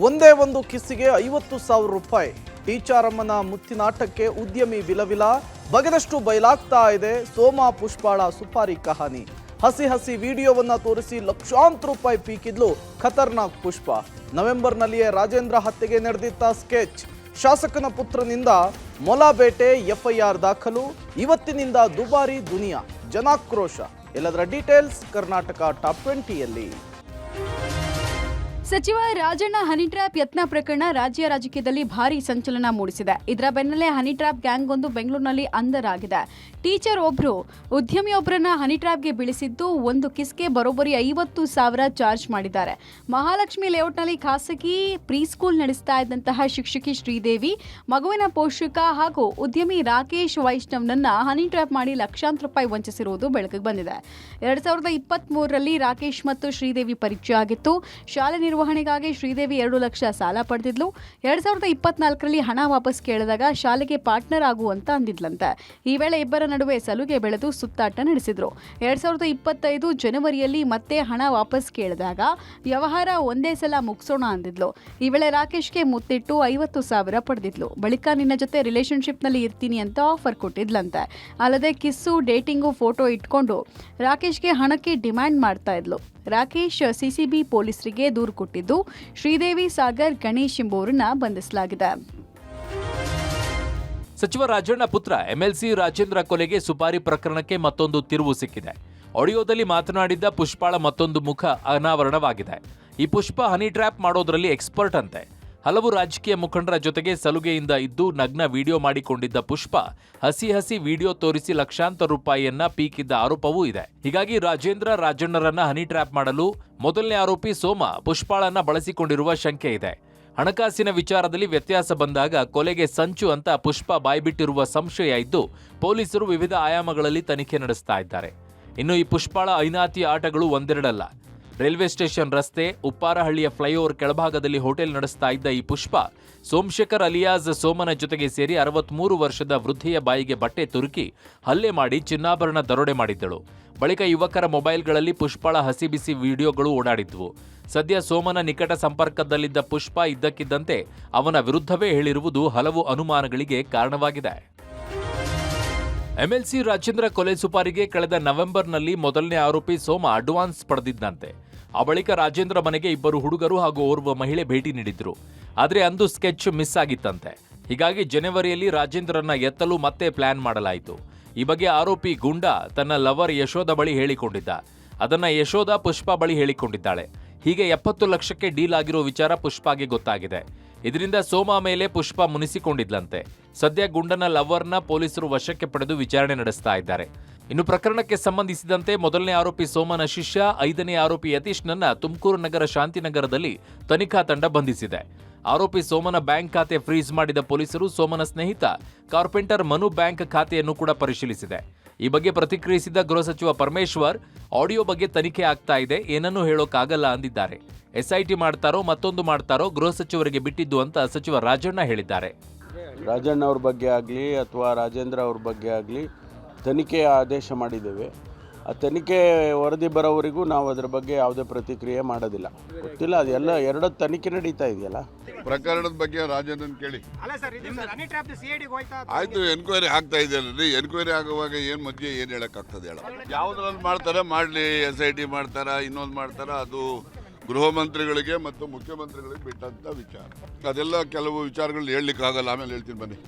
ಒಂದೇ ಒಂದು ಕಿಸ್ಸಿಗೆ 50,000 ರೂಪಾಯಿ. ಟೀಚಾರಮ್ಮನ ಮುತ್ತಿನಾಟಕ್ಕೆ ಉದ್ಯಮಿ ವಿಲವಿಲ. ಬಗೆದಷ್ಟು ಬಯಲಾಗ್ತಾ ಇದೆ ಸೋಮಾ ಪುಷ್ಪಾಳ ಸುಪಾರಿ ಕಹಾನಿ. ಹಸಿ ವಿಡಿಯೋವನ್ನ ತೋರಿಸಿ ಲಕ್ಷಾಂತರ ರೂಪಾಯಿ ಪೀಕಿದ್ಲು ಖತರ್ನಾಕ್ ಪುಷ್ಪ. ನವೆಂಬರ್ನಲ್ಲಿಯೇ ರಾಜೇಂದ್ರ ಹತ್ಯೆಗೆ ನಡೆದಿದ್ದ ಸ್ಕೆಚ್. ಶಾಸಕನ ಪುತ್ರನಿಂದ ಮೊಲ ಬೇಟೆ, ಎಫ್ಐಆರ್ ದಾಖಲು. ಇವತ್ತಿನಿಂದ ದುಬಾರಿ ದುನಿಯಾ, ಜನಾಕ್ರೋಶ. ಎಲ್ಲದರ ಡೀಟೇಲ್ಸ್ ಕರ್ನಾಟಕ ಟಾಪ್ 20ಯಲ್ಲಿ. ಸಚಿವ ರಾಜಣ್ಣ ಹನಿ ಟ್ರ್ಯಾಪ್ ಯತ್ನ ಪ್ರಕರಣ ರಾಜ್ಯ ರಾಜಕೀಯದಲ್ಲಿ ಭಾರೀ ಸಂಚಲನ ಮೂಡಿಸಿದೆ. ಇದರ ಬೆನ್ನಲ್ಲೇ ಹನಿ ಟ್ರ್ಯಾಪ್ ಗ್ಯಾಂಗ್ ಒಂದು ಬೆಂಗಳೂರಿನಲ್ಲಿ ಅಂಧರಾಗಿದೆ. ಟೀಚರ್ ಒಬ್ರು ಉದ್ಯಮಿಯೊಬ್ಬರನ್ನ ಹನಿ ಟ್ರ್ಯಾಪ್ಗೆ ಬೀಳಿಸಿದ್ದು ಒಂದು ಕಿಸ್ಗೆ ಬರೋಬ್ಬರಿ 50,000 ಚಾರ್ಜ್ ಮಾಡಿದ್ದಾರೆ. ಮಹಾಲಕ್ಷ್ಮಿ ಲೇಔಟ್ನಲ್ಲಿ ಖಾಸಗಿ ಪ್ರೀ ಸ್ಕೂಲ್ ನಡೆಸ್ತಾ ಇದ್ದಂತಹ ಶಿಕ್ಷಕಿ ಶ್ರೀದೇವಿ, ಮಗುವಿನ ಪೋಷಕ ಹಾಗೂ ಉದ್ಯಮಿ ರಾಕೇಶ್ ವೈಷ್ಣವ್ನನ್ನ ಹನಿ ಟ್ರ್ಯಾಪ್ ಮಾಡಿ ಲಕ್ಷಾಂತರ ರೂಪಾಯಿ ವಂಚಿಸಿರುವುದು ಬೆಳಕಿಗೆ ಬಂದಿದೆ. 2023ರಲ್ಲಿ ರಾಕೇಶ್ ಮತ್ತು ಶ್ರೀದೇವಿ ಪರಿಚಯ ಆಗಿತ್ತು. ಶಾಲೆ ನಿರ್ವಹಣೆಗಾಗಿ ಶ್ರೀದೇವಿ 2 ಲಕ್ಷ ಸಾಲ ಪಡೆದಿದ್ಲು. 2024ರಲ್ಲಿ ಹಣ ವಾಪಸ್ ಕೇಳಿದಾಗ ಶಾಲೆಗೆ ಪಾರ್ಟ್ನರ್ ಆಗುವಂತ ಅಂದಿದ್ಲಂತೆ. ಈ ವೇಳೆ ಇಬ್ಬರ ನಡುವೆ ಸಲುಗೆ ಬೆಳೆದು ಸುತ್ತಾಟ ನಡೆಸಿದ್ರು. 2025 ಜನವರಿಯಲ್ಲಿ ಮತ್ತೆ ಹಣ ವಾಪಸ್ ಕೇಳಿದಾಗ ವ್ಯವಹಾರ ಒಂದೇ ಸಲ ಮುಗಿಸೋಣ ಅಂದಿದ್ಲು. ಈ ವೇಳೆ ರಾಕೇಶ್ಗೆ ಮುತ್ತಿಟ್ಟು 50,000 ಪಡೆದಿದ್ಲು. ಬಳಿಕ ನಿನ್ನ ಜೊತೆ ರಿಲೇಶನ್ಶಿಪ್ನಲ್ಲಿ ಇರ್ತೀನಿ ಅಂತ ಆಫರ್ ಕೊಟ್ಟಿದ್ಲಂತೆ. ಅಲ್ಲದೆ ಕಿಸ್ಸು, ಡೇಟಿಂಗು ಫೋಟೋ ಇಟ್ಕೊಂಡು ರಾಕೇಶ್ಗೆ ಹಣಕ್ಕೆ ಡಿಮ್ಯಾಂಡ್ ಮಾಡ್ತಾ ಇದ್ಲು. ರಾಕೇಶ್ ಸಿಸಿಬಿ ಪೊಲೀಸರಿಗೆ ದೂರು ಕೊಟ್ಟಿದ್ದು ಶ್ರೀದೇವಿ, ಸಾಗರ್, ಗಣೇಶ್ ಎಂಬುವರನ್ನ ಬಂಧಿಸಲಾಗಿದೆ. ಸಚಿವ ರಾಜಣ್ಣ ಪುತ್ರ ಎಂಎಲ್ಸಿ ರಾಜೇಂದ್ರ ಕೊಲೆಗೆ ಸುಪಾರಿ ಪ್ರಕರಣಕ್ಕೆ ಮತ್ತೊಂದು ತಿರುವು ಸಿಕ್ಕಿದೆ. ಆಡಿಯೋದಲ್ಲಿ ಮಾತನಾಡಿದ್ದ ಪುಷ್ಪಾಳ ಮತ್ತೊಂದು ಮುಖ ಅನಾವರಣವಾಗಿದೆ. ಈ ಪುಷ್ಪ ಹನಿ ಟ್ರ್ಯಾಪ್ ಮಾಡೋದ್ರಲ್ಲಿ ಎಕ್ಸ್ಪರ್ಟ್ ಅಂತೆ. ಹಲವು ರಾಜಕೀಯ ಮುಖಂಡರ ಜೊತೆಗೆ ಸಲುಗೆಯಿಂದ ಇದ್ದು ನಗ್ನ ವಿಡಿಯೋ ಮಾಡಿಕೊಂಡಿದ್ದ ಪುಷ್ಪ ಹಸಿ ವಿಡಿಯೋ ತೋರಿಸಿ ಲಕ್ಷಾಂತರ ರೂಪಾಯಿಯನ್ನ ಪೀಕಿದ್ದ ಆರೋಪವೂ ಇದೆ. ಹೀಗಾಗಿ ರಾಜಣ್ಣರನ್ನ ಹನಿ ಟ್ರ್ಯಾಪ್ ಮಾಡಲು ಮೊದಲನೇ ಆರೋಪಿ ಸೋಮ ಪುಷ್ಪಾಳನ್ನ ಬಳಸಿಕೊಂಡಿರುವ ಶಂಕೆ ಇದೆ. ಹಣಕಾಸಿನ ವಿಚಾರದಲ್ಲಿ ವ್ಯತ್ಯಾಸ ಬಂದಾಗ ಕೊಲೆಗೆ ಸಂಚು ಅಂತ ಪುಷ್ಪ ಬಾಯ್ಬಿಟ್ಟಿರುವ ಸಂಶಯ ಇದ್ದು ಪೊಲೀಸರು ವಿವಿಧ ಆಯಾಮಗಳಲ್ಲಿ ತನಿಖೆ ನಡೆಸ್ತಾ ಇದ್ದಾರೆ. ಇನ್ನು ಈ ಪುಷ್ಪಾಳ ಐನಾತಿ ಆಟಗಳು ಒಂದೆರಡಲ್ಲ. ರೈಲ್ವೆ ಸ್ಟೇಷನ್ ರಸ್ತೆ, ಉಪ್ಪಾರಹಳ್ಳಿಯ ಫ್ಲೈಓವರ್ ಕೆಳಭಾಗದಲ್ಲಿ ಹೋಟೆಲ್ ನಡೆಸ್ತಾ ಇದ್ದ ಈ ಪುಷ್ಪ ಸೋಮಶೇಖರ್ ಅಲಿಯಾಸ್ ಸೋಮನ ಜೊತೆಗೆ ಸೇರಿ 63 ವರ್ಷದ ವೃದ್ಧೆಯ ಬಾಯಿಗೆ ಬಟ್ಟೆ ತುರುಕಿ ಹಲ್ಲೆ ಮಾಡಿ ಚಿನ್ನಾಭರಣ ದರೋಡೆ ಮಾಡಿದ್ದಳು. ಬಳಿಕ ಯುವಕರ ಮೊಬೈಲ್ಗಳಲ್ಲಿ ಪುಷ್ಪಾಳ ಹಸಿಬಿಸಿ ವಿಡಿಯೋಗಳು ಓಡಾಡಿದ್ವು. ಸದ್ಯ ಸೋಮನ ನಿಕಟ ಸಂಪರ್ಕದಲ್ಲಿದ್ದ ಪುಷ್ಪ ಇದ್ದಕ್ಕಿದ್ದಂತೆ ಅವನ ವಿರುದ್ಧವೇ ಹೇಳಿರುವುದು ಹಲವು ಅನುಮಾನಗಳಿಗೆ ಕಾರಣವಾಗಿದೆ. ಎಂಎಲ್ಸಿ ರಾಜೇಂದ್ರ ಕೊಲೆ ಸುಪಾರಿಗೆ ಕಳೆದ ನವೆಂಬರ್ನಲ್ಲಿ ಮೊದಲನೇ ಆರೋಪಿ ಸೋಮ ಅಡ್ವಾನ್ಸ್ ಪಡೆದಿದ್ದಂತೆ. ಆ ಬಳಿಕ ರಾಜೇಂದ್ರ ಮನೆಗೆ ಇಬ್ಬರು ಹುಡುಗರು ಹಾಗೂ ಓರ್ವ ಮಹಿಳೆ ಭೇಟಿ ನೀಡಿದ್ರು. ಆದರೆ ಅಂದು ಸ್ಕೆಚ್ ಮಿಸ್ ಆಗಿತ್ತಂತೆ. ಹೀಗಾಗಿ ಜನವರಿಯಲ್ಲಿ ರಾಜೇಂದ್ರನ್ನ ಎತ್ತಲು ಮತ್ತೆ ಪ್ಲಾನ್ ಮಾಡಲಾಯಿತು. ಈ ಬಗ್ಗೆ ಆರೋಪಿ ಗುಂಡ ತನ್ನ ಲವರ್ ಯಶೋಧ ಬಳಿ ಹೇಳಿಕೊಂಡಿದ್ದ. ಅದನ್ನ ಯಶೋಧ ಪುಷ್ಪ ಬಳಿ ಹೇಳಿಕೊಂಡಿದ್ದಾಳೆ. ಹೀಗೆ 70 ಲಕ್ಷಕ್ಕೆ ಡೀಲ್ ಆಗಿರೋ ವಿಚಾರ ಪುಷ್ಪಾಗೆ ಗೊತ್ತಾಗಿದೆ. ಇದರಿಂದ ಸೋಮ ಮೇಲೆ ಪುಷ್ಪ ಮುನಿಸಿಕೊಂಡಿದ್ಲಂತೆ. ಸದ್ಯ ಗುಂಡನ ಲವರ್ನ ಪೊಲೀಸರು ವಶಕ್ಕೆ ಪಡೆದು ವಿಚಾರಣೆ ನಡೆಸ್ತಾ ಇದ್ದಾರೆ. ಇನ್ನು ಪ್ರಕರಣಕ್ಕೆ ಸಂಬಂಧಿಸಿದಂತೆ ಮೊದಲನೇ ಆರೋಪಿ ಸೋಮನ ಶಿಷ್ಯ, 5ನೇ ಆರೋಪಿ ಯತೀಶ್ನನ್ನ ತುಮಕೂರು ನಗರ ಶಾಂತಿನಗರದಲ್ಲಿ ತನಿಖಾ ತಂಡ ಬಂಧಿಸಿದೆ. ಆರೋಪಿ ಸೋಮನ ಬ್ಯಾಂಕ್ ಖಾತೆ ಫ್ರೀಸ್ ಮಾಡಿದ ಪೊಲೀಸರು ಸೋಮನ ಸ್ನೇಹಿತ ಕಾರ್ಪೆಂಟರ್ ಮನು ಬ್ಯಾಂಕ್ ಖಾತೆಯನ್ನು ಕೂಡ ಪರಿಶೀಲಿಸಿದೆ. ಈ ಬಗ್ಗೆ ಪ್ರತಿಕ್ರಿಯಿಸಿದ ಗೃಹ ಸಚಿವ ಪರಮೇಶ್ವರ್, ಆಡಿಯೋ ಬಗ್ಗೆ ತನಿಖೆ ಆಗ್ತಾ ಇದೆ, ಏನನ್ನೂ ಹೇಳೋಕ್ಕಾಗಲ್ಲ ಅಂದಿದ್ದಾರೆ. ಎಸ್ಐಟಿ ಮಾಡ್ತಾರೋ ಮತ್ತೊಂದು ಮಾಡ್ತಾರೋ ಗೃಹ ಸಚಿವರಿಗೆ ಬಿಟ್ಟಿದ್ದು ಅಂತ ಸಚಿವ ರಾಜಣ್ಣ ಹೇಳಿದ್ದಾರೆ. ರಾಜಣ್ಣ ಅವ್ರ ಬಗ್ಗೆ ಆಗಲಿ ಅಥವಾ ರಾಜೇಂದ್ರ ಅವ್ರ ಬಗ್ಗೆ ಆಗಲಿ ತನಿಖೆ ಆದೇಶ ಮಾಡಿದ್ದೇವೆ. ಆ ತನಿಖೆ ವರದಿ ಬರೋವರೆಗೂ ನಾವು ಅದರ ಬಗ್ಗೆ ಯಾವುದೇ ಪ್ರತಿಕ್ರಿಯೆ ಮಾಡೋದಿಲ್ಲ. ಗೊತ್ತಿಲ್ಲ, ಅದೆಲ್ಲ ಎರಡು ತನಿಖೆ ನಡೀತಾ ಇದೆಯಲ್ಲ. ಪ್ರಕರಣದ ಬಗ್ಗೆ ರಾಜೇಂದ್ರನ್ ಕೇಳಿ. ಆಯ್ತು, ಎನ್ಕ್ವೈರಿ ಆಗ್ತಾ ಇದೆಯಲ್ರಿ. ಎನ್ಕ್ವೈರಿ ಆಗುವಾಗ ಏನು ಮಧ್ಯೆ ಏನು ಹೇಳಕ್ಕಾಗ್ತದೆ ಹೇಳ. ಯಾವುದ್ರಲ್ಲಿ ಮಾಡ್ತಾರೆ ಮಾಡಲಿ, SIT ಮಾಡ್ತಾರ, ಇನ್ನೊಂದು ಮಾಡ್ತಾರ, ಅದು ಗೃಹ ಮಂತ್ರಿಗಳಿಗೆ ಮತ್ತು ಮುಖ್ಯಮಂತ್ರಿಗಳಿಗೆ ಬಿಟ್ಟಂತ ವಿಚಾರ. ಅದೆಲ್ಲ ಕೆಲವು ವಿಚಾರಗಳು ಹೇಳಲಿಕ್ಕೆ ಆಗಲ್ಲ, ಆಮೇಲೆ ಹೇಳ್ತೀನಿ ಬನ್ನಿ.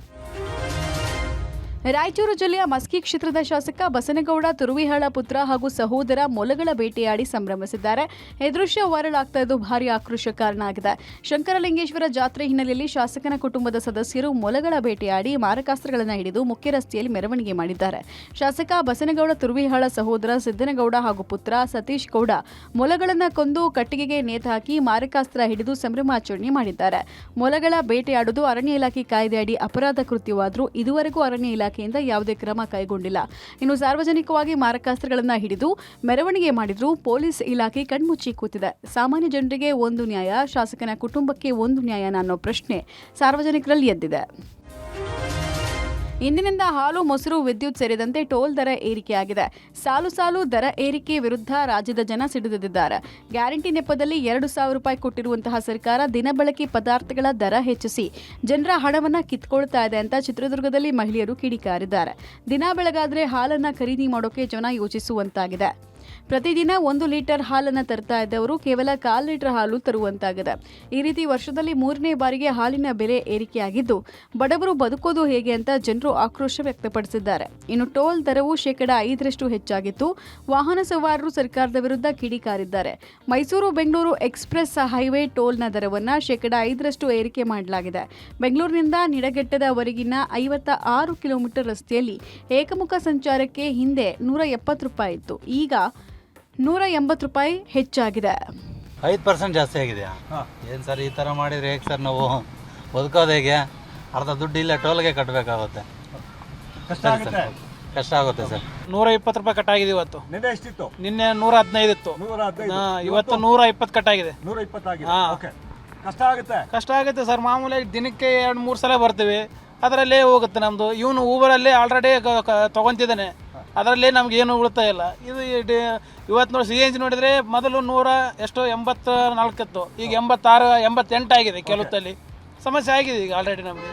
ರಾಯಚೂರು ಜಿಲ್ಲೆಯ ಮಸ್ಕಿ ಕ್ಷೇತ್ರದ ಶಾಸಕ ಬಸನಗೌಡ ತುರುವಿಹಾಳ ಪುತ್ರ ಹಾಗೂ ಸಹೋದರ ಮೊಲಗಳ ಬೇಟೆಯಾಡಿ ಸಂಭ್ರಮಿಸಿದ್ದಾರೆ. ಈ ದೃಶ್ಯ ವೈರಲ್ ಆಗ್ತಾ ಇದ್ದು ಭಾರಿ ಆಕ್ರೋಶ ಕಾರಣ ಆಗಿದೆ. ಶಂಕರಲಿಂಗೇಶ್ವರ ಜಾತ್ರೆ ಹಿನ್ನೆಲೆಯಲ್ಲಿ ಶಾಸಕನ ಕುಟುಂಬದ ಸದಸ್ಯರು ಮೊಲಗಳ ಬೇಟೆಯಾಡಿ ಮಾರಕಾಸ್ತ್ರಗಳನ್ನು ಹಿಡಿದು ಮುಖ್ಯ ರಸ್ತೆಯಲ್ಲಿ ಮೆರವಣಿಗೆ ಮಾಡಿದ್ದಾರೆ. ಶಾಸಕ ಬಸನಗೌಡ ತುರುವಿಹಾಳ ಸಹೋದರ ಸಿದ್ದನಗೌಡ ಹಾಗೂ ಪುತ್ರ ಸತೀಶ್ ಗೌಡ ಮೊಲಗಳನ್ನು ಕೊಂದು ಕಟ್ಟಿಗೆಗೆ ನೇತಾಕಿ ಮಾರಕಾಸ್ತ್ರ ಹಿಡಿದು ಸಂಭ್ರಮಾಚರಣೆ ಮಾಡಿದ್ದಾರೆ. ಮೊಲಗಳ ಬೇಟೆಯಾಡುವುದು ಅರಣ್ಯ ಇಲಾಖೆ ಕಾಯ್ದೆ ಅಡಿ ಅಪರಾಧ ಕೃತ್ಯವಾದರೂ ಇದುವರೆಗೂ ಅರಣ್ಯ ಇಲಾಖೆಯಿಂದ ಯಾವುದೇ ಕ್ರಮ ಕೈಗೊಂಡಿಲ್ಲ. ಇನ್ನು ಸಾರ್ವಜನಿಕವಾಗಿ ಮಾರಕಾಸ್ತ್ರಗಳನ್ನು ಹಿಡಿದು ಮೆರವಣಿಗೆ ಮಾಡಿದ್ರು ಪೊಲೀಸ್ ಇಲಾಖೆ ಕಣ್ಮುಚ್ಚಿ ಕೂತಿದೆ. ಸಾಮಾನ್ಯ ಜನರಿಗೆ ಒಂದು ನ್ಯಾಯ, ಶಾಸಕನ ಕುಟುಂಬಕ್ಕೆ ಒಂದು ನ್ಯಾಯನ ಅನ್ನೋ ಪ್ರಶ್ನೆ ಸಾರ್ವಜನಿಕರಲ್ಲಿ ಎದ್ದಿದೆ. ಇಂದಿನಿಂದ ಹಾಲು, ಮೊಸರು, ವಿದ್ಯುತ್ ಸೇರಿದಂತೆ ಟೋಲ್ ದರ ಏರಿಕೆಯಾಗಿದೆ. ಸಾಲು ಸಾಲು ದರ ಏರಿಕೆ ವಿರುದ್ಧ ರಾಜ್ಯದ ಜನ ಸಿಡಿದಿದ್ದಾರೆ. ಗ್ಯಾರಂಟಿ ನೆಪದಲ್ಲಿ 2,000 ರೂಪಾಯಿ ಕೊಟ್ಟಿರುವಂತಹ ಸರ್ಕಾರ ದಿನಬಳಕೆ ಪದಾರ್ಥಗಳ ದರ ಹೆಚ್ಚಿಸಿ ಜನರ ಹಣವನ್ನು ಕಿತ್ಕೊಳ್ತಾ ಇದೆ ಅಂತ ಚಿತ್ರದುರ್ಗದಲ್ಲಿ ಮಹಿಳೆಯರು ಕಿಡಿಕಾರಿದ್ದಾರೆ. ದಿನ ಬೆಳಗಾದ್ರೆ ಹಾಲನ್ನು ಖರೀದಿ ಮಾಡೋಕೆ ಜನ ಯೋಚಿಸುವಂತಾಗಿದೆ. ಪ್ರತಿದಿನ 1 ಲೀಟರ್ ಹಾಲನ್ನು ತರ್ತಾ ಇದ್ದವರು ಕೇವಲ 1/4 ಲೀಟರ್ ಹಾಲು ತರುವಂತಾಗಿದೆ. ಈ ರೀತಿ ವರ್ಷದಲ್ಲಿ 3ನೇ ಬಾರಿಗೆ ಹಾಲಿನ ಬೆಲೆ ಏರಿಕೆಯಾಗಿದ್ದು ಬಡವರು ಬದುಕೋದು ಹೇಗೆ ಅಂತ ಜನರು ಆಕ್ರೋಶ ವ್ಯಕ್ತಪಡಿಸಿದ್ದಾರೆ. ಇನ್ನು ಟೋಲ್ ದರವು 5% ಹೆಚ್ಚಾಗಿತ್ತು. ವಾಹನ ಸವಾರರು ಸರ್ಕಾರದ ವಿರುದ್ಧ ಕಿಡಿಕಾರಿದ್ದಾರೆ. ಮೈಸೂರು ಬೆಂಗಳೂರು ಎಕ್ಸ್ಪ್ರೆಸ್ ಹೈವೇ ಟೋಲ್ನ ದರವನ್ನು 5% ಏರಿಕೆ ಮಾಡಲಾಗಿದೆ. ಬೆಂಗಳೂರಿನಿಂದ ನಿಡಘಟ್ಟದವರೆಗಿನ 56 ಕಿಲೋಮೀಟರ್ ರಸ್ತೆಯಲ್ಲಿ ಏಕಮುಖ ಸಂಚಾರಕ್ಕೆ ಹಿಂದೆ 170 ರೂಪಾಯಿ ಇತ್ತು. ಈಗ 180 ರೂಪಾಯಿ ಹೆಚ್ಚಾಗಿದೆ. 5% ಜಾಸ್ತಿ ಆಗಿದೆಯಾ? ಏನು ಸರ್, ಈ ಥರ ಮಾಡಿದರೆ ಹೇಗೆ ಸರ್ ನಾವು ಬದುಕೋದು ಹೇಗೆ? ಅರ್ಧ ದುಡ್ಡು ಇಲ್ಲ ಟೋಲ್ಗೆ ಕಟ್ಟಬೇಕಾಗುತ್ತೆ. ಕಷ್ಟ ಆಗುತ್ತೆ ಸರ್. 120 ರೂಪಾಯಿ ಕಟ್ಟಾಗಿದೆ ಇವತ್ತು. ನಿನ್ನೆ ಎಷ್ಟಿತ್ತು? ನಿನ್ನೆ 115 ಇತ್ತು. ಇವತ್ತು 120 ಕಟ್ಟಾಗಿದೆ. 120 ಆಗಿದೆ. ಓಕೆ. ಕಷ್ಟ ಆಗುತ್ತೆ ಸರ್. ಮಾಮೂಲಿ ದಿನಕ್ಕೆ 2-3 ಸಲ ಬರ್ತೀವಿ, ಅದರಲ್ಲೇ ಹೋಗುತ್ತೆ ನಮ್ಮದು. ಇವನು ಊಬರಲ್ಲೇ ಆಲ್ರೆಡಿ ತೊಗೊತಿದ್ದಾನೆ, ಅದರಲ್ಲೇ ನಮ್ಗೆ ಏನು ಉಳಿತಾಯ ಇಲ್ಲ. ಇದು ಇವತ್ತು ನೋಡಿ CNG ನೋಡಿದರೆ ಮೊದಲು 84 ಇತ್ತು, ಈಗ 86, 88 ಆಗಿದೆ. ಕೆಲವತ್ತಲ್ಲಿ ಸಮಸ್ಯೆ ಆಗಿದೆ ಈಗ ಆಲ್ರೆಡಿ ನಮಗೆ.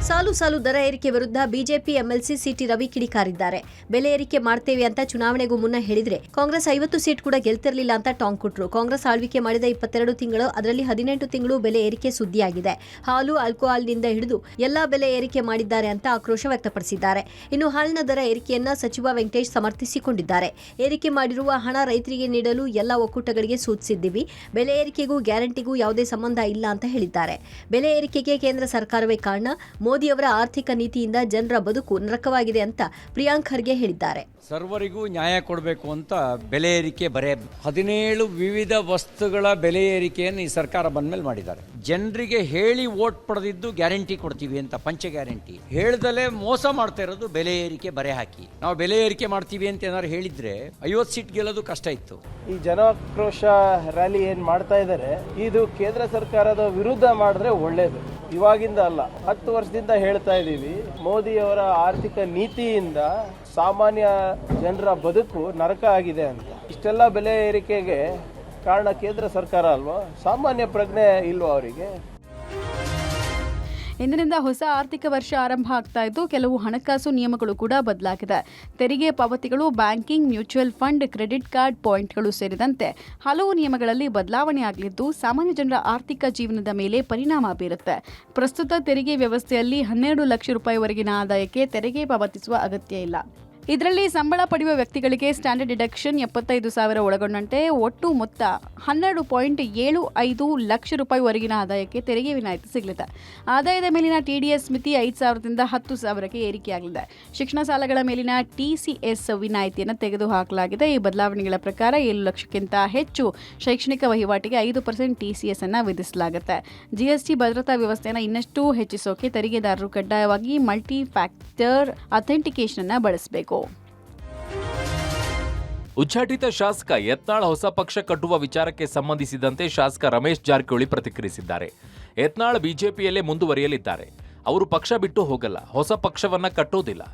ಸಾಲು ಸಾಲು ದರ ಏರಿಕೆ ವಿರುದ್ಧ ಬಿಜೆಪಿ ಎಂಎಲ್ಸಿ ಸಿಟಿ ರವಿ ಕಿಡಿಕಾರಿದ್ದಾರೆ. ಬೆಲೆ ಏರಿಕೆ ಮಾಡ್ತೇವೆ ಅಂತ ಚುನಾವಣೆಗೂ ಮುನ್ನ ಹೇಳಿದ್ರೆ ಕಾಂಗ್ರೆಸ್ 50 ಸೀಟ್ ಕೂಡ ಗೆಲ್ತಿರ್ಲಿಲ್ಲ ಅಂತ ಟಾಂಗ್ ಕೊಟ್ರು. ಕಾಂಗ್ರೆಸ್ ಆಳ್ವಿಕೆ ಮಾಡಿದ 22 ತಿಂಗಳು, ಅದರಲ್ಲಿ 18 ತಿಂಗಳು ಬೆಲೆ ಏರಿಕೆ ಸುದ್ದಿಯಾಗಿದೆ. ಹಾಲು, ಆಲ್ಕೋಹಾಲ್ನಿಂದ ಹಿಡಿದು ಎಲ್ಲಾ ಬೆಲೆ ಏರಿಕೆ ಮಾಡಿದ್ದಾರೆ ಅಂತ ಆಕ್ರೋಶ ವ್ಯಕ್ತಪಡಿಸಿದ್ದಾರೆ. ಇನ್ನು ಹಾಲಿನ ದರ ಏರಿಕೆಯನ್ನ ಸಚಿವ ವೆಂಕಟೇಶ್ ಸಮರ್ಥಿಸಿಕೊಂಡಿದ್ದಾರೆ. ಏರಿಕೆ ಮಾಡಿರುವ ಹಣ ರೈತರಿಗೆ ನೀಡಲು ಎಲ್ಲಾ ಒಕ್ಕೂಟಗಳಿಗೆ ಸೂಚಿಸಿದ್ದೀವಿ. ಬೆಲೆ ಏರಿಕೆಗೂ ಗ್ಯಾರಂಟಿಗೂ ಯಾವುದೇ ಸಂಬಂಧ ಇಲ್ಲ ಅಂತ ಹೇಳಿದ್ದಾರೆ. ಬೆಲೆ ಏರಿಕೆಗೆ ಕೇಂದ್ರ ಸರ್ಕಾರವೇ ಕಾರಣ. ಮೋದಿಯವರ ಆರ್ಥಿಕ ನೀತಿಯಿಂದ ಜನರ ಬದುಕು ನರಕವಾಗಿದೆ ಅಂತ ಪ್ರಿಯಾಂಕ್ ಖರ್ಗೆ ಹೇಳಿದ್ದಾರೆ. ಸರ್ವರಿಗೂ ನ್ಯಾಯ ಕೊಡಬೇಕು ಅಂತ ಬೆಲೆ ಏರಿಕೆ 17 ವಿವಿಧ ವಸ್ತುಗಳ ಬೆಲೆ ಏರಿಕೆಯನ್ನು ಈ ಸರ್ಕಾರ ಬಂದ್ಮೇಲೆ ಮಾಡಿದ್ದಾರೆ. ಜನರಿಗೆ ಹೇಳಿ ವೋಟ್ ಪಡೆದಿದ್ದು ಗ್ಯಾರಂಟಿ ಕೊಡ್ತೀವಿ ಅಂತ, ಪಂಚ ಗ್ಯಾರಂಟಿ ಹೇಳ್ದಲೇ ಮೋಸ ಮಾಡ್ತಾ ಇರೋದು ಬೆಲೆ ಏರಿಕೆ ಬರೆ ಹಾಕಿ. ನಾವು ಬೆಲೆ ಏರಿಕೆ ಮಾಡ್ತೀವಿ ಅಂತ ಏನಾದ್ರು ಹೇಳಿದ್ರೆ 50 ಸೀಟ್ ಗೆಲ್ಲೋದು ಕಷ್ಟ ಇತ್ತು. ಈ ಜನಾಕ್ರೋಶ ರ್ಯಾಲಿ ಏನ್ ಮಾಡ್ತಾ ಇದ್ದಾರೆ, ಇದು ಕೇಂದ್ರ ಸರ್ಕಾರದ ವಿರುದ್ಧ ಮಾಡಿದ್ರೆ ಒಳ್ಳೇದು. ಇವಾಗಿಂದ ಅಲ್ಲ, 10 ವರ್ಷದಿಂದ ಹೇಳ್ತಾ ಇದ್ದೀವಿ. ಮೋದಿಯವರ ಆರ್ಥಿಕ ನೀತಿಯಿಂದ ಸಾಮಾನ್ಯ ಜನರ ಬದುಕು ನರಕ ಆಗಿದೆ ಅಂತ. ಇಷ್ಟೆಲ್ಲ ಬೆಲೆ ಏರಿಕೆಗೆ ಕಾರಣ ಕೇಂದ್ರ ಸರ್ಕಾರ ಅಲ್ವಾ? ಸಾಮಾನ್ಯ ಪ್ರಜ್ಞೆ ಇಲ್ವಾ ಅವರಿಗೆ? ಇಂದಿನಿಂದ ಹೊಸ ಆರ್ಥಿಕ ವರ್ಷ ಆರಂಭ ಆಗ್ತಾ ಇದ್ದು ಕೆಲವು ಹಣಕಾಸು ನಿಯಮಗಳು ಕೂಡ ಬದಲಾಗಿದೆ. ತೆರಿಗೆ ಪಾವತಿಗಳು, banking, mutual fund, credit card ಪಾಯಿಂಟ್ಗಳು ಸೇರಿದಂತೆ ಹಲವು ನಿಯಮಗಳಲ್ಲಿ ಬದಲಾವಣೆ ಆಗಲಿದ್ದು ಸಾಮಾನ್ಯ ಜನರ ಆರ್ಥಿಕ ಜೀವನದ ಮೇಲೆ ಪರಿಣಾಮ ಬೀರುತ್ತೆ. ಪ್ರಸ್ತುತ ತೆರಿಗೆ ವ್ಯವಸ್ಥೆಯಲ್ಲಿ 12 ಲಕ್ಷ ರೂಪಾಯಿವರೆಗಿನ ಆದಾಯಕ್ಕೆ ತೆರಿಗೆ ಪಾವತಿಸುವ ಅಗತ್ಯ ಇಲ್ಲ. ಇದರಲ್ಲಿ ಸಂಬಳ ಪಡೆಯುವ ವ್ಯಕ್ತಿಗಳಿಗೆ ಸ್ಟ್ಯಾಂಡರ್ಡ್ ಡಿಡಕ್ಷನ್ 75,000 ಒಳಗೊಂಡಂತೆ ಒಟ್ಟು ಮೊತ್ತ 12.75 ಲಕ್ಷ ರೂಪಾಯಿವರೆಗಿನ ಆದಾಯಕ್ಕೆ ತೆರಿಗೆ ವಿನಾಯಿತಿ ಸಿಗಲಿದೆ. ಆದಾಯದ ಮೇಲಿನ TDS ಮಿತಿ 5,000ದಿಂದ 10,000ಕ್ಕೆ ಏರಿಕೆಯಾಗಲಿದೆ. ಶಿಕ್ಷಣ ಸಾಲಗಳ ಮೇಲಿನ TCS ವಿನಾಯಿತಿಯನ್ನು ತೆಗೆದುಹಾಕಲಾಗಿದೆ. ಈ ಬದಲಾವಣೆಗಳ ಪ್ರಕಾರ 7 ಲಕ್ಷಕ್ಕಿಂತ ಹೆಚ್ಚು ಶೈಕ್ಷಣಿಕ ವಹಿವಾಟಿಗೆ 5% TCS ಅನ್ನು ವಿಧಿಸಲಾಗುತ್ತೆ. GST ಭದ್ರತಾ ವ್ಯವಸ್ಥೆಯನ್ನು ಇನ್ನಷ್ಟು ಹೆಚ್ಚಿಸೋಕೆ ತೆರಿಗೆದಾರರು ಕಡ್ಡಾಯವಾಗಿ ಮಲ್ಟಿ ಫ್ಯಾಕ್ಟರ್ ಅಥೆಂಟಿಕೇಶನ್ ಅನ್ನು ಬಳಸಬೇಕು. ಉಚ್ಚಾಟಿತ ಶಾಸಕ ಯತ್ನಾಳ್ ಹೊಸ ಪಕ್ಷ ಕಟ್ಟುವ ವಿಚಾರಕ್ಕೆ ಸಂಬಂಧಿಸಿದಂತೆ ಶಾಸಕ ರಮೇಶ್ ಜಾರಕಿಹೊಳಿ ಪ್ರತಿಕ್ರಿಯಿಸಿದ್ದಾರೆ. ಯತ್ನಾಳ್ ಬಿಜೆಪಿಯಲ್ಲೇ ಮುಂದುವರಿಯಲಿದ್ದಾರೆ. ಅವರು ಪಕ್ಷ ಬಿಟ್ಟು ಹೋಗಲ್ಲ, ಹೊಸ ಪಕ್ಷವನ್ನ ಕಟ್ಟೋದಿಲ್ಲ.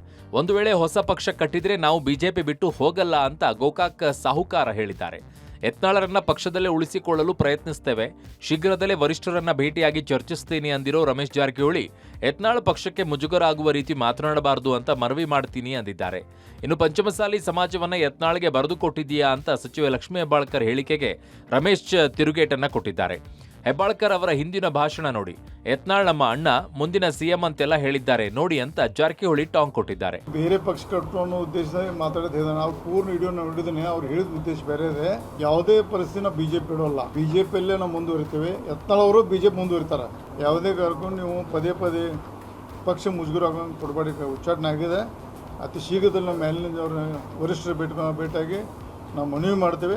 ಒಂದು ವೇಳೆ ಹೊಸ ಪಕ್ಷ ಕಟ್ಟಿದ್ರೆ ನಾವು ಬಿಜೆಪಿ ಬಿಟ್ಟು ಹೋಗಲ್ಲ ಅಂತ ಗೋಕಾಕ್ ಸಾಹುಕಾರ ಹೇಳಿದ್ದಾರೆ. ಯತ್ನಾಳರನ್ನ ಪಕ್ಷದಲ್ಲೇ ಉಳಿಸಿಕೊಳ್ಳಲು ಪ್ರಯತ್ನಿಸ್ತೇವೆ, ಶೀಘ್ರದಲ್ಲೇ ವರಿಷ್ಠರನ್ನ ಭೇಟಿಯಾಗಿ ಚರ್ಚಿಸ್ತೀನಿ ಅಂದಿರೋ ರಮೇಶ್ ಜಾರಕಿಹೊಳಿ ಯತ್ನಾಳ್ ಪಕ್ಷಕ್ಕೆ ಮುಜುಗರ ಆಗುವ ರೀತಿ ಮಾತನಾಡಬಾರದು ಅಂತ ಮನವಿ ಮಾಡ್ತೀನಿ ಅಂದಿದ್ದಾರೆ. ಇನ್ನು ಪಂಚಮಸಾಲಿ ಸಮಾಜವನ್ನ ಯತ್ನಾಳ್ಗೆ ಬರೆದುಕೊಟ್ಟಿದೆಯಾ ಅಂತ ಸಚಿವ ಲಕ್ಷ್ಮೀ ಹೆಬ್ಬಾಳ್ಕರ್ ಹೇಳಿಕೆಗೆ ರಮೇಶ್ ತಿರುಗೇಟನ್ನ ಕೊಟ್ಟಿದ್ದಾರೆ. ಹೆಬ್ಬಾಳ್ಕರ್ ಅವರ ಹಿಂದಿನ ಭಾಷಣ ನೋಡಿ, ಯತ್ನಾಳ್ ನಮ್ಮ ಅಣ್ಣ, ಮುಂದಿನ CM ಅಂತೆಲ್ಲ ಹೇಳಿದ್ದಾರೆ ನೋಡಿ ಅಂತ ಜಾರಕಿಹೊಳಿ ಟಾಂಗ್ ಕೊಟ್ಟಿದ್ದಾರೆ. ಬೇರೆ ಪಕ್ಷ ಕಟ್ಟುವ ಉದ್ದೇಶದಲ್ಲಿ ಮಾತಾಡೋದು ನಾವು ಪೂರ್ಣ ವಿಡಿಯೋ ನೋಡಿದ್ದೇನೆ. ಅವ್ರು ಹೇಳಿದ ಉದ್ದೇಶ ಬೇರೆ ಇದೆ. ಯಾವುದೇ ಪರಿಸ್ಥಿತಿ ನಾವು ಬಿಜೆಪಿ ಬಿಡೋಲ್ಲ, ಬಿಜೆಪಿಯಲ್ಲೇ ನಾವು ಮುಂದುವರಿತೇವೆ. ಯತ್ನಾಳ್ ಅವರು ಬಿಜೆಪಿ ಮುಂದುವರಿತಾರೆ. ಯಾವುದೇ ಕಾರಣಕ್ಕೂ ನೀವು ಪದೇ ಪಕ್ಷ ಮುಜುಗರ ಆಗೋಂಗೆ ಕೊಡಬೇಡಿ. ಉಚ್ಚಾಟನೆ ಆಗಿದೆ. ಅತಿ ಶೀಘ್ರದಲ್ಲಿ ನಮ್ಮ ಮೇಲಿನಿಂದ ಅವ್ರ ವರಿಷ್ಠರ ಭೇಟಿಯಾಗಿ ನಾವು ಮನವಿ ಮಾಡ್ತೇವೆ.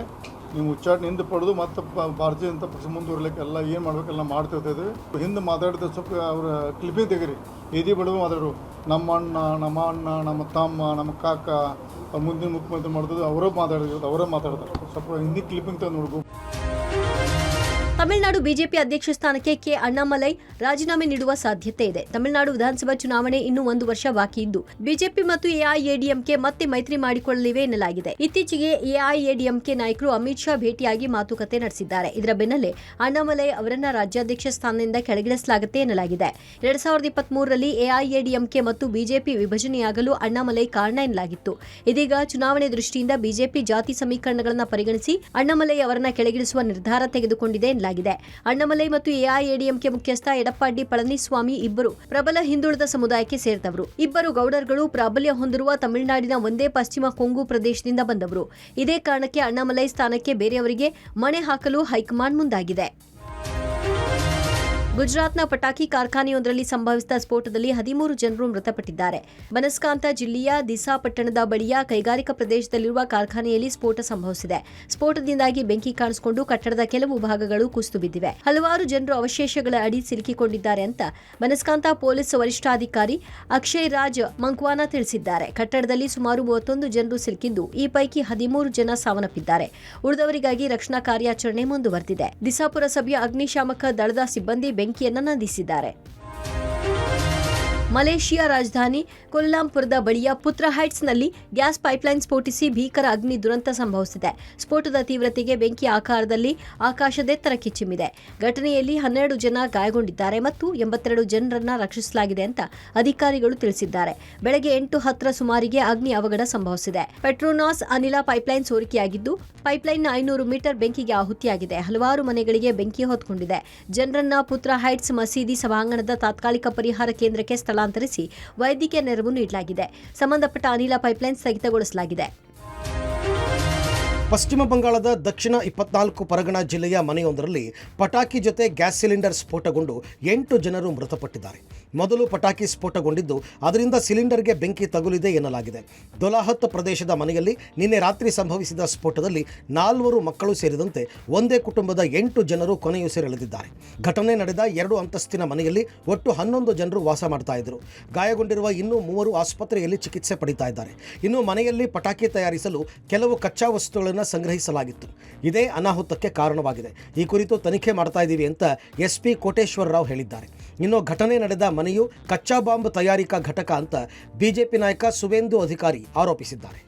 ನೀವು ಉಚ್ಚಾಟನೆ ಹಿಂದೆ ಪಡೆದು ಮತ್ತು ಭಾರತೀಯ ಜನತಾ ಪಕ್ಷ ಮುಂದುವರಲಿಕ್ಕೆ ಎಲ್ಲ ಏನು ಮಾಡಬೇಕೆಲ್ಲ ಮಾಡ್ತಿರ್ತಿದ್ವಿ. ಹಿಂದೆ ಮಾತಾಡಿದ ಸ್ವಲ್ಪ ಅವರ ಕ್ಲಿಪ್ಪಿಂಗ್ ತೆಗೀರಿ. ಎದಿ ಬಡವ ಮಾತಾಡೋರು, ನಮ್ಮ ಅಣ್ಣ, ನಮ್ಮ ತಮ್ಮ, ನಮ್ಮ ಕಾಕ, ಮುಂದಿನ ಮುಖ್ಯಮಂತ್ರಿ ಮಾಡ್ತಿದ್ದು ಅವರೇ ಮಾತಾಡ್ತಾರೆ. ಸ್ವಲ್ಪ ಹಿಂದಿ ಕ್ಲಿಪ್ಪಿಂಗ್ ತೆಗೆದು ನೋಡ್ಬೋದು. ತಮಿಳುನಾಡು ಬಿಜೆಪಿ ಅಧ್ಯಕ್ಷ ಸ್ಥಾನಕ್ಕೆ ಕೆ ಅಣ್ಣಾಮಲೈ ರಾಜೀನಾಮೆ ನೀಡುವ ಸಾಧ್ಯತೆ ಇದೆ. ತಮಿಳುನಾಡು ವಿಧಾನಸಭಾ ಚುನಾವಣೆ ಇನ್ನೂ 1 ವರ್ಷ ಬಾಕಿ ಇದ್ದು ಬಿಜೆಪಿ ಮತ್ತು ಎಐಎಡಿಎಂಕೆ ಮತ್ತೆ ಮೈತ್ರಿ ಮಾಡಿಕೊಳ್ಳಲಿವೆ ಎನ್ನಲಾಗಿದೆ. ಇತ್ತೀಚೆಗೆ ಎಐಎಡಿಎಂಕೆ ನಾಯಕರು ಅಮಿತ್ ಶಾ ಭೇಟಿಯಾಗಿ ಮಾತುಕತೆ ನಡೆಸಿದ್ದಾರೆ. ಇದರ ಬೆನ್ನಲ್ಲೇ ಅಣ್ಣಾಮಲೈ ಅವರನ್ನ ರಾಜ್ಯಾಧ್ಯಕ್ಷ ಸ್ಥಾನದಿಂದ ಕೆಳಗಿಳಿಸಲಾಗುತ್ತೆ ಎನ್ನಲಾಗಿದೆ. 2023ರಲ್ಲಿ ಎಐಎಡಿಎಂಕೆ ಮತ್ತು ಬಿಜೆಪಿ ವಿಭಜನೆಯಾಗಲು ಅಣ್ಣಾಮಲೈ ಕಾರಣ ಎನ್ನಲಾಗಿತ್ತು. ಇದೀಗ ಚುನಾವಣೆ ದೃಷ್ಟಿಯಿಂದ ಬಿಜೆಪಿ ಜಾತಿ ಸಮೀಕರಣಗಳನ್ನು ಪರಿಗಣಿಸಿ ಅಣ್ಣಾಮಲೈ ಅವರನ್ನ ಕೆಳಗಿಳಿಸುವ ನಿರ್ಧಾರ ತೆಗೆದುಕೊಂಡಿದೆ ಎನ್ನಲಾಗಿದೆ. ಅಣ್ಣಾಮಲೈ ಮತ್ತು ಎಐಎಡಿಎಂಕೆ ಮುಖ್ಯಸ್ಥ ಎಡಪ್ಪಾಡಿ ಪಳನಿಸ್ವಾಮಿ ಇಬ್ಬರು ಪ್ರಬಲ ಹಿಂದುಳಿದ ಸಮುದಾಯಕ್ಕೆ ಸೇರಿದವರು. ಇಬ್ಬರು ಗೌಡರುಗಳು ಪ್ರಾಬಲ್ಯ ಹೊಂದಿರುವ ತಮಿಳುನಾಡಿನ ಒಂದೇ ಪಶ್ಚಿಮ ಕೊಂಗು ಪ್ರದೇಶದಿಂದ ಬಂದವರು. ಇದೇ ಕಾರಣಕ್ಕೆ ಅಣ್ಣಾಮಲೈ ಸ್ಥಾನಕ್ಕೆ ಬೇರೆಯವರಿಗೆ ಮಣೆ ಹಾಕಲು ಹೈಕಮಾಂಡ್ ಮುಂದಾಗಿದೆ. ಗುಜರಾತ್ನ ಪಟಾಕಿ ಕಾರ್ಖಾನೆಯೊಂದರಲ್ಲಿ ಸಂಭವಿಸಿದ ಸ್ಫೋಟದಲ್ಲಿ 13 ಜನರು ಮೃತಪಟ್ಟಿದ್ದಾರೆ. ಬನಸ್ಕಾಂತ ಜಿಲ್ಲೆಯ ದಿಸಾ ಪಟ್ಟಣದ ಬಳಿಯ ಕೈಗಾರಿಕಾ ಪ್ರದೇಶದಲ್ಲಿರುವ ಕಾರ್ಖಾನೆಯಲ್ಲಿ ಸ್ಫೋಟ ಸಂಭವಿಸಿದೆ. ಸ್ಫೋಟದಿಂದಾಗಿ ಬೆಂಕಿ ಕಾಣಿಸಿಕೊಂಡು ಕಟ್ಟಡದ ಕೆಲವು ಭಾಗಗಳು ಕುಸಿದು ಬಿದ್ದಿವೆ. ಹಲವಾರು ಜನರು ಅವಶೇಷಗಳ ಅಡಿ ಸಿಲುಕಿಕೊಂಡಿದ್ದಾರೆ ಅಂತ ಬನಸ್ಕಾಂತ ಪೊಲೀಸ್ ವರಿಷ್ಠಾಧಿಕಾರಿ ಅಕ್ಷಯ್ ರಾಜ್ ಮಂಕ್ವಾನಾ ತಿಳಿಸಿದ್ದಾರೆ. ಕಟ್ಟಡದಲ್ಲಿ ಸುಮಾರು 31 ಜನರು ಸಿಲುಕಿದ್ದು ಈ ಪೈಕಿ 13 ಜನ ಸಾವನ್ನಪ್ಪಿದ್ದಾರೆ. ಉಳಿದವರಿಗಾಗಿ ರಕ್ಷಣಾ ಕಾರ್ಯಾಚರಣೆ ಮುಂದುವರೆದಿದೆ. ದಿಸಾ ಪುರಸಭೆಯ ಅಗ್ನಿಶಾಮಕ ದಳದ ಸಿಬ್ಬಂದಿ ಬೆಂಕಿಯನ್ನು ನಂದಿಸಿದ್ದಾರೆ. ಮಲೇಷಿಯಾ ರಾಜಧಾನಿ ಕೊಲ್ಲಾಂಪುರದ ಬಳಿಯ ಪುತ್ರ ಹೈಟ್ಸ್ನಲ್ಲಿ ಗ್ಯಾಸ್ ಪೈಪ್ಲೈನ್ ಸ್ಫೋಟಿಸಿ ಭೀಕರ ಅಗ್ನಿ ದುರಂತ ಸಂಭವಿಸಿದೆ. ಸ್ಫೋಟದ ತೀವ್ರತೆಗೆ ಬೆಂಕಿ ಆಕಾರದಲ್ಲಿ ಆಕಾಶದೆತ್ತರಕ್ಕೆ ಚಿಮ್ಮಿದೆ. ಘಟನೆಯಲ್ಲಿ 12 ಜನ ಗಾಯಗೊಂಡಿದ್ದಾರೆ ಮತ್ತು 82 ಜನರನ್ನ ರಕ್ಷಿಸಲಾಗಿದೆ ಅಂತ ಅಧಿಕಾರಿಗಳು ತಿಳಿಸಿದ್ದಾರೆ. ಬೆಳಗ್ಗೆ 8:10 ಸುಮಾರಿಗೆ ಅಗ್ನಿ ಅವಘಡ ಸಂಭವಿಸಿದೆ. ಪೆಟ್ರೋನಾಸ್ ಅನಿಲ ಪೈಪ್ಲೈನ್ ಸೋರಿಕೆಯಾಗಿದ್ದು ಪೈಪ್ಲೈನ್ನ 500 ಮೀಟರ್ ಬೆಂಕಿಗೆ ಆಹುತಿಯಾಗಿದೆ. ಹಲವಾರು ಮನೆಗಳಿಗೆ ಬೆಂಕಿ ಹೊತ್ಕೊಂಡಿದೆ. ಜನರನ್ನ ಪುತ್ರ ಹೈಟ್ಸ್ ಮಸೀದಿ ಸಭಾಂಗಣದ ತಾತ್ಕಾಲಿಕ ಪರಿಹಾರ ಕೇಂದ್ರಕ್ಕೆ ಸ್ಥಳಾಂತರಿಸಿ ವೈದ್ಯಕೀಯ ನೆರವು ನೀಡಲಾಗಿದೆ. ಸಂಬಂಧಪಟ್ಟ ಅನಿಲ ಪೈಪ್ಲೈನ್ ಸ್ಥಗಿತಗೊಳಿಸಲಾಗಿದೆ. ಪಶ್ಚಿಮ ಬಂಗಾಳದ ದಕ್ಷಿಣ 24 ಪರಗಣ ಜಿಲ್ಲೆಯ ಮನೆಯೊಂದರಲ್ಲಿ ಪಟಾಕಿ ಜೊತೆ ಗ್ಯಾಸ್ ಸಿಲಿಂಡರ್ ಸ್ಫೋಟಗೊಂಡು 8 ಜನರು ಮೃತಪಟ್ಟಿದ್ದಾರೆ. ಮೊದಲು ಪಟಾಕಿ ಸ್ಫೋಟಗೊಂಡಿದ್ದು ಅದರಿಂದ ಸಿಲಿಂಡರ್ಗೆ ಬೆಂಕಿ ತಗುಲಿದೆ ಎನ್ನಲಾಗಿದೆ. ದೊಲಾಹತ್ ಪ್ರದೇಶದ ಮನೆಯಲ್ಲಿ ನಿನ್ನೆ ರಾತ್ರಿ ಸಂಭವಿಸಿದ ಸ್ಫೋಟದಲ್ಲಿ 4 ಮಕ್ಕಳು ಸೇರಿದಂತೆ ಒಂದೇ ಕುಟುಂಬದ 8 ಜನರು ಕೊನೆಯುಸಿರೆಳೆದಿದ್ದಾರೆ. ಘಟನೆ ನಡೆದ 2 ಅಂತಸ್ತಿನ ಮನೆಯಲ್ಲಿ ಒಟ್ಟು 11 ಜನರು ವಾಸ ಮಾಡ್ತಾ ಇದ್ದರು. ಗಾಯಗೊಂಡಿರುವ ಇನ್ನೂ 3 ಆಸ್ಪತ್ರೆಯಲ್ಲಿ ಚಿಕಿತ್ಸೆ ಪಡಿತಾ ಇದ್ದಾರೆ. ಇನ್ನು ಮನೆಯಲ್ಲಿ ಪಟಾಕಿ ತಯಾರಿಸಲು ಕೆಲವು ಕಚ್ಚಾ ವಸ್ತುಗಳನ್ನು ಸಂಗ್ರಹಿಸಲಾಗಿತ್ತು. ಇದೇ ಅನಾಹುತಕ್ಕೆ ಕಾರಣವಾಗಿದೆ. ಈ ಕುರಿತು ತನಿಖೆ ಮಾಡ್ತಾ ಇದ್ದೀವಿ ಅಂತ ಎಸ್ಪಿ ಕೋಟೇಶ್ವರ ರಾವ್ ಹೇಳಿದ್ದಾರೆ. ಇನ್ನು ಘಟನೆ ನಡೆದ ಮನೆಯು ಕಚ್ಚಾ ಬಾಂಬ್ ತಯಾರಿಕಾ ಘಟಕ ಅಂತ ಬಿಜೆಪಿ ನಾಯಕ ಸುವೇಂದು ಅಧಿಕಾರಿ ಆರೋಪಿಸಿದ್ದಾರೆ.